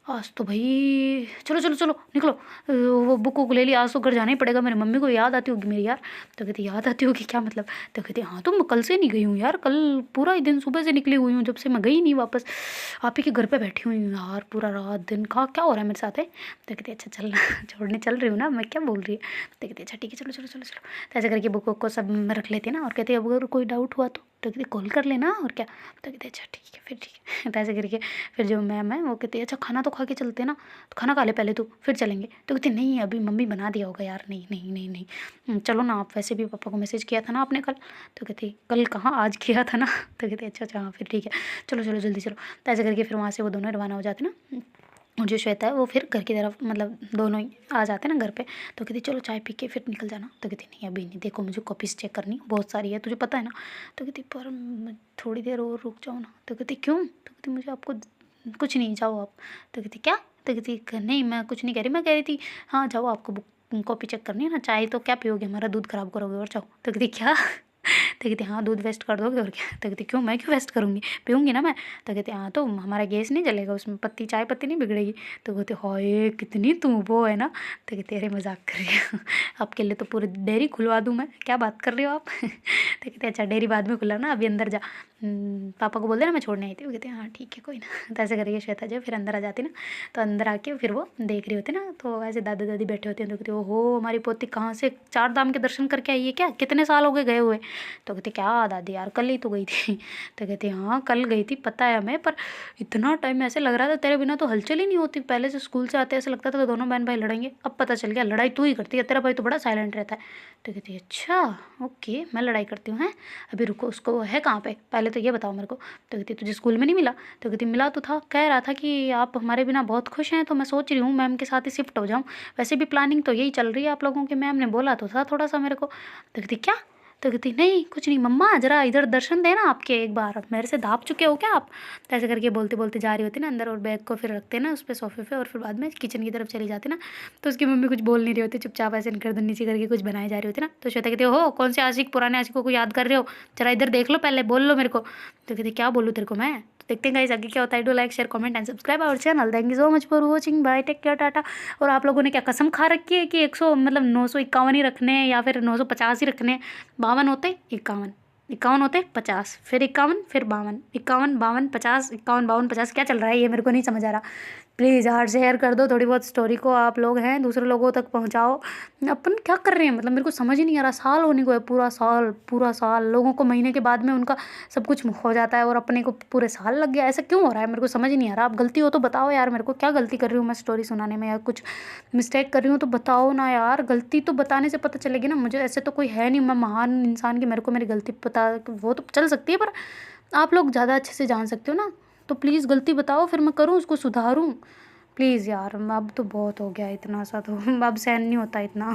आज तो भाई चलो चलो चलो निकलो, वो बुक वुक ले लिया, आज तो घर जाना ही पड़ेगा, मेरी मम्मी को याद आती होगी मेरी यार। तो कहती याद आती होगी क्या मतलब? तो कहती हाँ तो मैं कल से नहीं गई हूँ यार, कल पूरा ही दिन सुबह से निकली हुई हूँ, जब से मैं गई नहीं वापस, आप ही के घर पे बैठी हुई हूँ यार, पूरा रात दिन का क्या हो रहा है मेरे साथ है? तो कहती अच्छा चल छोड़ने चल रही हूँ ना मैं, क्या बोल रही है? तो कहती अच्छा ठीक है चलो चलो चलो चलो। तो ऐसे करके बुक को सब रख लेती है ना, और कहती अब अगर कोई डाउट हुआ तो तो कहती कॉल कर लेना और क्या। तो कहते अच्छा ठीक है फिर ठीक है। तो ऐसे करके फिर जो मैम है वो कहती है अच्छा खाना तो खा के चलते ना, तो खाना खा ले पहले तू फिर चलेंगे। तो कहती नहीं अभी मम्मी बना दिया होगा यार, नहीं नहीं नहीं नहीं चलो ना, आप वैसे भी पापा को मैसेज किया था ना आपने कल। तो कहती कल कहाँ, आज किया था ना। तो कहते अच्छा अच्छा हाँ फिर ठीक है, चलो चलो जल्दी चलो। तो ऐसे करके फिर वहाँ से वो दोनों रवाना हो जाते ना, और जो श्वेता है वो फिर घर की तरफ, मतलब दोनों ही आ जाते हैं ना घर पे। तो कहती चलो चाय पी के फिर निकल जाना। तो कहती नहीं अभी नहीं, देखो मुझे कॉपीज़ चेक करनी बहुत सारी है, तुझे पता है ना। तो कहती पर थोड़ी देर और रुक जाओ ना। तो कहती क्यों। तो कहती मुझे आपको कुछ नहीं, जाओ आप। तो कहती क्या। तो कहती नहीं मैं कुछ नहीं कह रही, मैं कह रही थी हाँ जाओ, आपको बुक कॉपी चेक करनी है ना, चाय तो क्या पियोगे, हमारा दूध ख़राब करोगे, और जाओ। तो कहती क्या। तो कहती हाँ दूध वेस्ट कर दोगे और क्या। तो कहती क्यों, मैं क्यों वेस्ट करूँगी, पीऊँगी ना मैं। तो कहती हाँ तो हमारा गैस नहीं जलेगा उसमें, पत्ती चाय पत्ती नहीं बिगड़ेगी। तो कहती हाय कितनी तू वो है ना। तो कहती अरे मजाक कर रही हो, आपके लिए तो पूरी डेयरी खुलवा दूँ मैं, क्या बात कर रही हो आप। तो कहते अच्छा डेयरी बाद में खुला ना, अभी अंदर जा, पापा को बोल देना मैं छोड़ने आई थी। वो कहते हाँ ठीक है कोई ना। तो ऐसे करके श्वेता जो फिर अंदर आ जाती ना। तो अंदर आके फिर वो देख रही होती ना, तो ऐसे दादा दादी बैठे होते हैं। तो कहते ओहो हमारी पोती कहाँ से 4 धाम के दर्शन करके आई है क्या, कितने साल हो गए हुए। तो कहते क्या दादी यार कल ही तो गई थी। तो कहते हाँ कल गई थी पता है हमें, पर इतना टाइम ऐसे लग रहा था तेरे बिना तो हलचल ही नहीं होती, पहले से स्कूल से आते ऐसे लगता था तो दोनों बहन भाई लड़ेंगे, अब पता चल गया लड़ाई तू ही करती है, तेरा भाई तो बड़ा साइलेंट रहता है। तो कहती अच्छा ओके मैं लड़ाई करती हूँ हैं, अभी रुको उसको है कहाँ पे, पहले तो ये बताओ मेरे को। तो कहती तुझे स्कूल में नहीं मिला। तो कहती मिला तो था, कह रहा था कि आप हमारे बिना बहुत खुश हैं, तो मैं सोच रही हूँ मैम के साथ ही शिफ्ट हो जाऊँ, वैसे भी प्लानिंग तो यही चल रही है आप लोगों की, मैम ने बोला तो था थोड़ा सा मेरे को। तो कहती क्या। तो कहती नहीं कुछ नहीं मम्मा, ज़रा इधर दर्शन देना आपके एक बार, मेरे से दाप चुके हो क्या आप। तो ऐसे करके बोलते बोलते जा रही होती ना अंदर, और बैग को फिर रखते ना उस पर सोफे पे, और फिर बाद में किचन की तरफ चली जाती ना। तो उसकी मम्मी कुछ बोल नहीं रही होती, चुपचाप ऐसे गर्दन नीचे करके कुछ बनाए जा रही होती ना। तो श्वेता कहती हो कौन से आशिक, पुराने आशिकों को याद कर रहे हो, जरा इधर देख लो पहले, बोल लो मेरे को। तो कहती क्या बोलूँ तेरे को मैं। तो देखते हैं गाइस आगे क्या होता है। Do like share comment and subscribe our channel. Thank you so much for watching, bye take care tata. और आप लोगों ने क्या कसम खा रखी है कि 100 मतलब 951 ही रखने हैं या फिर 950 ही रखने हैं। 52 होते 51, 51 होते 50, फिर 51 फिर 52, 51 52 50, 51 52 50, क्या चल रहा है ये मेरे को नहीं समझ आ रहा। प्लीज़ यार शेयर कर दो थोड़ी बहुत स्टोरी को, आप लोग हैं दूसरे लोगों तक पहुंचाओ। अपन क्या कर रहे हैं, मतलब मेरे को समझ ही नहीं आ रहा, साल होने को है, पूरा साल लोगों को महीने के बाद में उनका सब कुछ हो जाता है और अपने को पूरे साल लग गया, ऐसा क्यों हो रहा है मेरे को समझ ही नहीं आ रहा। आप गलती हो तो बताओ यार मेरे को, क्या गलती कर रही हूँ मैं स्टोरी सुनाने में, या कुछ मिस्टेक कर रही हूँ तो बताओ ना यार, गलती तो बताने से पता चलेगी ना मुझे, ऐसे तो कोई है नहीं मैं महान इंसान की मेरे को मेरी गलती पता, वो तो चल सकती है पर आप लोग ज़्यादा अच्छे से जान सकते हो ना। तो प्लीज़ गलती बताओ फिर मैं करूँ उसको सुधारूँ। प्लीज़ यार अब तो बहुत हो गया इतना सा, तो अब सहन नहीं होता इतना।